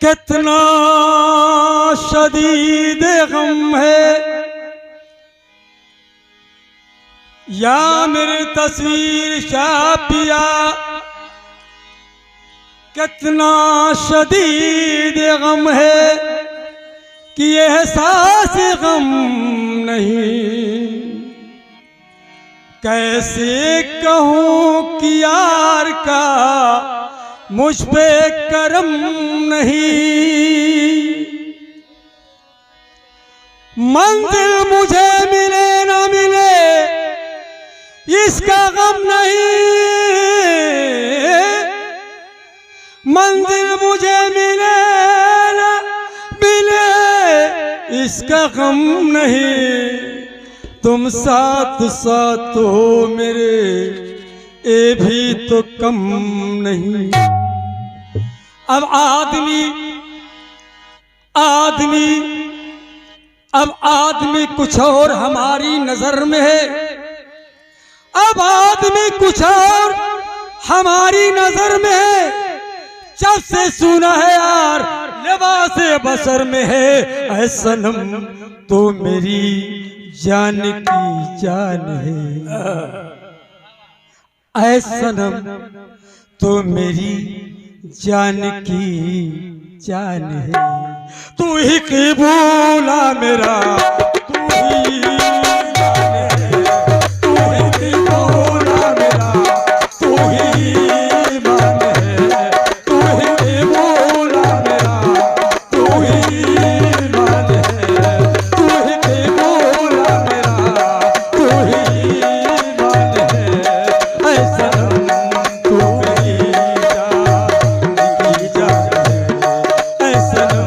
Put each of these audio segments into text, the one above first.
कितना शदीद गम है या मेरी तस्वीर शापिया, कितना शदीद गम है कि एहसास गम नहीं। कैसे कहूँ कि यार का मुझ पे करम नहीं। मंजिल मुझे मिले ना मिले इसका गम नहीं। मंजिल मुझे मिले ना मिले इसका गम नहीं। तुम साथ साथ हो मेरे ये भी तो कम नहीं। अब आदमी कुछ और हमारी नजर में है। अब आदमी कुछ और हमारी नजर में है। जब से सुना है यार लिबास बसर में है। ऐ सनम तो मेरी जान की जान है। ऐ सनम तो मेरी जान की जान है। तू ही क़बूला मेरा, तू ही ईमान है। तू ही क़बूला मेरा, तू ही ईमान है। तू ही क़बूला मेरा, तू ही ईमान है। तू ही क़बूला मेरा, तू ही ईमान है। ऐ सनम तू मेरी जान की जान है। ऐ सनम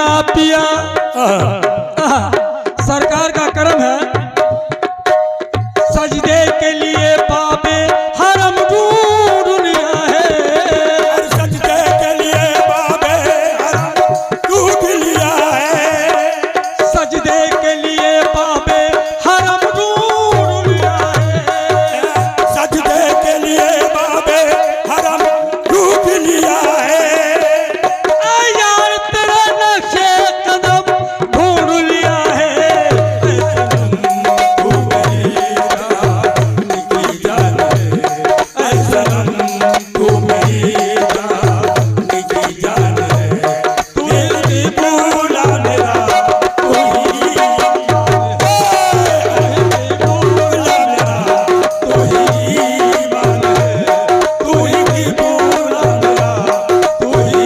शाह पिया सरकार का करम है, सजदे के लिए बाबे हरम ढूंढ लिया है, सजदे के लिए बाबे हरम ढूंढ लिया है, सजदे के लिए बाबे हरम ढूंढ लिया है, सजदे के लिए बाबे हरम ढूंढ लिया है, यार तेरा नक्शे कदम ढूंढ लिया है, तू मेरी जान की जान है, ऐ सनम तू मेरी जान की जान है, तू ही भूला मेरा तू ही भूला मेरा तू ही मान है, तू ही भूला मेरा तू ही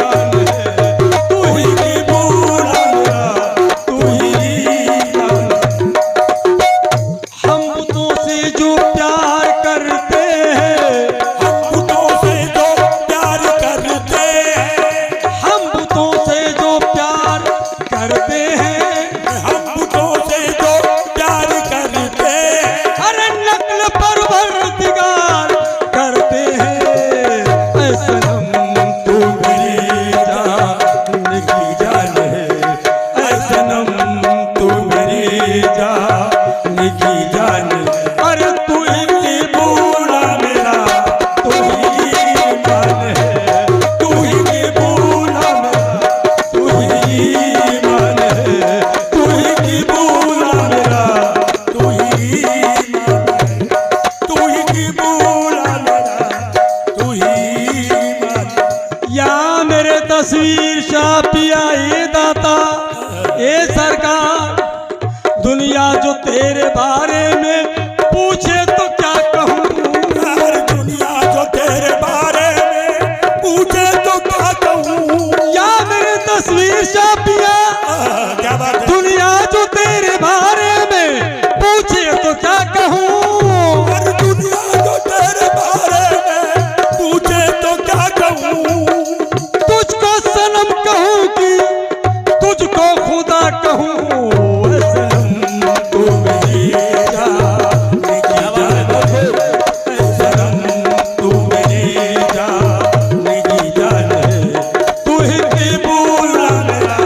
मान है, तू ही भूला मेरा तू ही मान है। हम बुतों से जो प्यार करते हैं, हम बुतों से जो प्यार करते हैं, हम बुतों से जो प्यार करते हैं, हम बुतों से जो प्यार करते हैं, अरे नकल परवरदिगार करते हैं, ऐ सनम तू मेरी जान की जान है, ऐ सनम तू मेरी जान की जान है, अरे तू ही भूला मेरा तू ही मान है, तू ही भूला मेरा तू ही मान है, तू ही भूला मेरा तू ही मान है, तू ही भूला मेरा तू ही मान है। या मेरे तस्वीर शाह पिया ये दाता ये सरकार, दुनिया जो तेरे बारे में पूछे तो क्या कहूँ, हर दुनिया जो तेरे बारे में पूछे तो क्या कहूँ। या मेरे तस्वीर शाह पिया, क्या बात है। दुनिया जो तेरे बारे में पूछे तो क्या कहूँ, हर दुनिया जो तेरे बारे में पूछे तो क्या कहूँ। तुझको सनम कहूँ कि तुझको खुदा कहूँ, ऐ सनम तू मेरी जान की जान है, ऐ सनम तू मेरी जान की जान है, तू ही भूला मेरा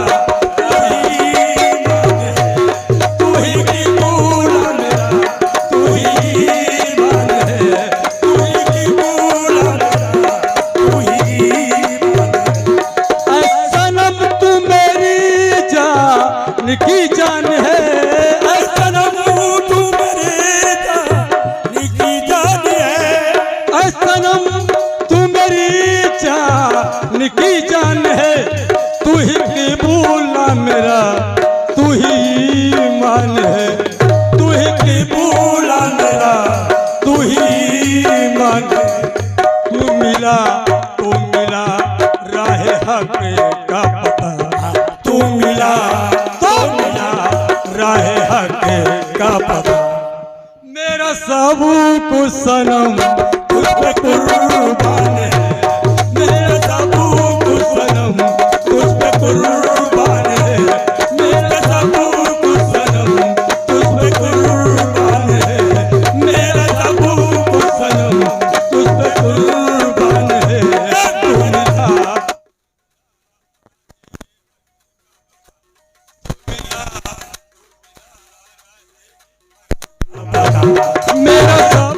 तू ही मान है, तू ही भूला मेरा तू ही मान है, तू ही भूला मेरा तू ही मान है। ऐ सनम तू मेरी जान की जान है, ऐ सनम तू मेरी जान की जान है, ऐ सनम तू मेरी जान की जान है, तू ही की भूला मेरा तू ही मान है, तू ही भूला मेरा तू ही मान है। तू मिला राह हक का पता, तू मिला तो मिला राह हक का पता, मेरा सब कुछ सनम तुझ पे कुर्बान है, मेरा सब कुछ सनम तुझ पे कुर्बान है, मेरा सब कुछ सनम तुझ पे कुर्बान है, मेरा सब कुछ सनम तुझ पे कुर्बान है। तूने था मेरा सब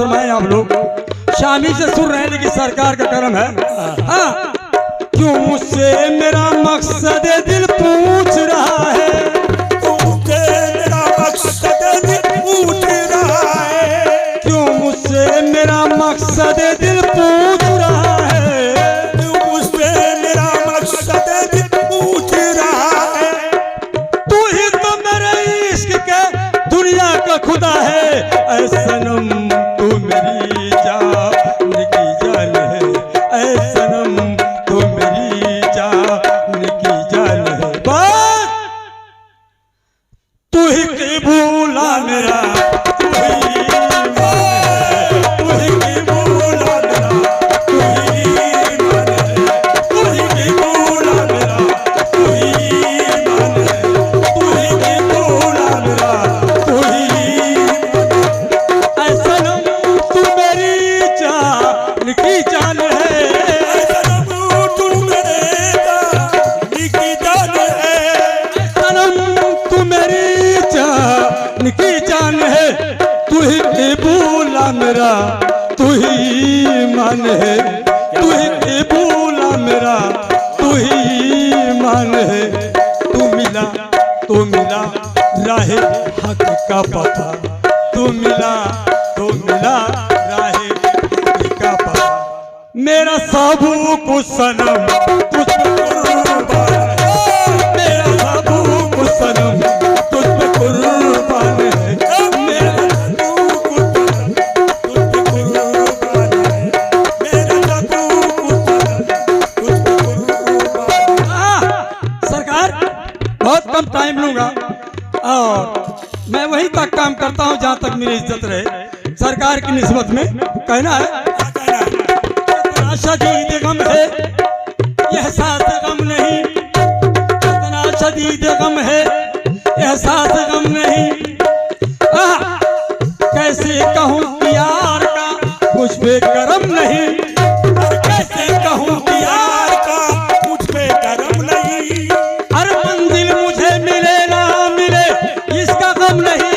फरमाए आप लोग। शामी से सुन रहे हैं लेकिन सरकार का कर्म है। हाँ, क्यों मुझसे मेरा मकसद दिल पूछ रहा है, तुमसे मेरा मकसद दिल पूछ रहा है, क्यों मुझसे मेरा मकसद दिल पूछ रहा है, तुमसे मेरा मकसद दिल पूछ रहा है। तू ही तो मेरे इश्क के दुनिया का खुदा है। ऐ सनम तू मेरी जान की जान है, ऐ सनम तू मेरी जान की जान है। बस तू ही की भूला मेरा, तू ही तू ही की भूला मेरा, तू ही मान है, तू ही की भूला मेरा, तू ही मान है, तू ही की भूला मेरा, तू ही ऐ सनम तू मेरी जान की जान है, तुम मेरे जान की जान है, सनम तू मेरी जान की जान है। तू ही कबूला मेरा, तू ही मान है, तू ही कबूला मेरा, तू ही मान है। तू मिला राहे हक का पता, तू मिला राहे हक का पता। मेरा साबू को सनम तुझ पे कुर्बान है, मेरा साबू को सनम तुझ पे कुर्बान है, मेरा साबू को सनम तुझ पे कुर्बान है, मेरा साबू को सनम तुझ पे कुर्बान है। सरकार बहुत कम टाइम लूंगा और मैं वहीं तक काम करता हूं जहां तक मेरी इज्जत रहे। सरकार की निस्बत में कहना है, इतना शदीद गम है एहसास गम नहीं, इतना शदीद गम है एहसास गम नहीं। कैसे कहूँ कि यार का मुझ पे करम नहीं, कैसे कहूँ कि यार का मुझ पे करम नहीं, हर मंजिल मुझे मिले ना मिले इसका गम नहीं,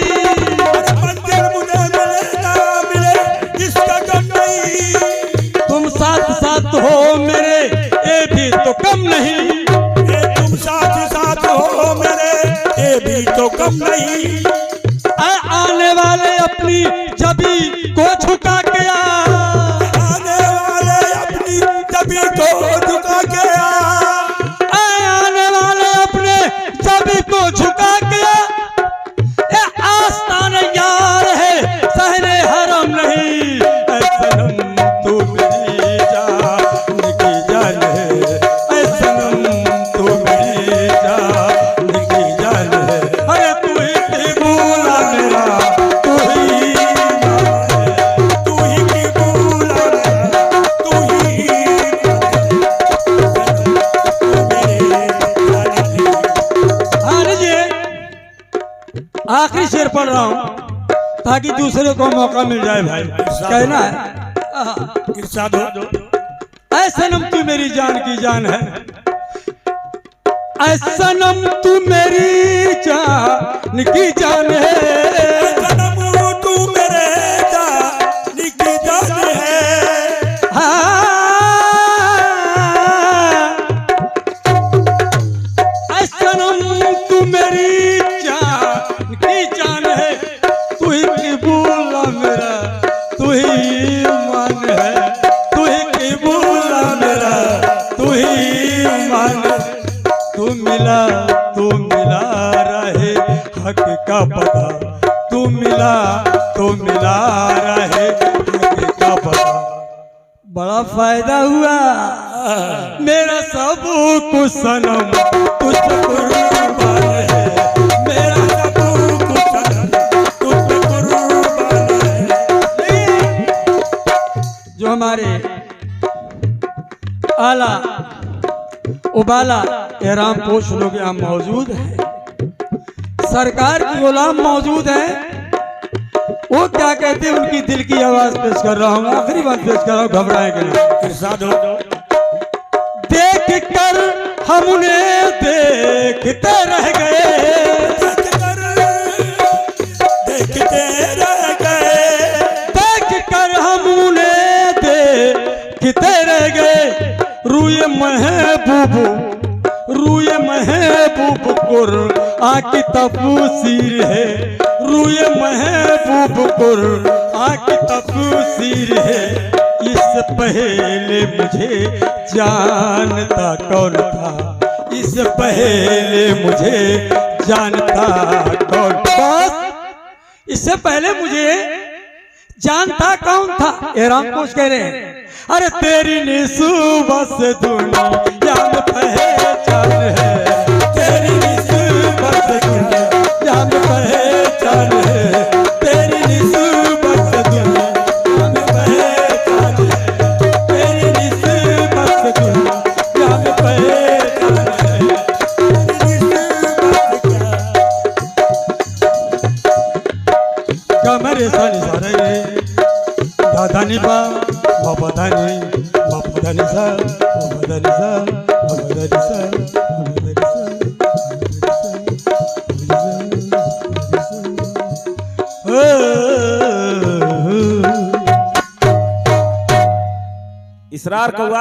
मंदिर मुझे मिले ना मिले इसका गम नहीं। तुम साथ साथ हो मेरे ये भी तो कम नहीं, ये तुम साथ साथ हो मेरे ये भी तो कम नहीं। आने वाले अपनी जबी को झुका के आ, आने वाले अपनी जबी को झुका के आने वाले अपने जबी को झुका के आ। ये आस्तान यार है सहने हरम नहीं। ऐ सनम तू मेरी जान की जान है, ऐ सनम तू मेरी जान की जान है। अरे तू ही कबूला मेरा, तू ही तू ही की भूला तू ही हाँ जी, आखिरी शेर पढ़ रहा हूँ ताकि दूसरे को मौका मिल जाए। भाई कहना है, इरशाद हो। ऐ सनम तू मेरी जान की जान है, ऐ सनम तू मेरी जान की जान है। सनम तू मेरे जान की जान है, ऐ सनम तू मेरी जान की जान है। तू ही कबूला मेरा, तू ही मान है, तू ही कबूला मेरा, तू ही मान। तू मिला रहे हक का पता, तू मिला रहे हक का पता। बड़ा फायदा हुआ मेरा सबू को सनम तुझ पे कुर्बान है, मेरा सबू को सनम तुझ पे कुर्बान है। जो हमारे आला उबाला एहराम पोश लोग यहाँ मौजूद हैं, सरकार की गुलाम मौजूद हैं। वो क्या कहते हैं उनकी दिल की आवाज पेश कर रहा हूँ, आखिरी बात पेश कर रहा हूँ, घबराएंगे नहीं। इरशाद हो। देख कर हम उन्हें देखते रह गए, देखते रह गए, देख कर लिखते रह गए रूए महबूब कुर आकी तफसीर है, रूए महबूब कुर आकी तफसीर है। इस पहले मुझे जानता कौन था, इस पहले मुझे जानता कौन, बस इससे पहले मुझे जानता कौन था। ये रामकोश कह रहे हैं, अरे तेरी निस्बत से दुनिया में पहचान है, तेरी निस्बत से दुनिया में पहचान है, तेरी निस्बत से दुनिया में पहचान है, तेरी निस्बत से दुनिया में पहचान है, तेरी निस्बत क्या मेरे सानी सारे दादानी बा बाबा दानी बाबा दानी सा बाबा दानी सा बाबा दानी सा बाबा दानी सा। इसरार कौआ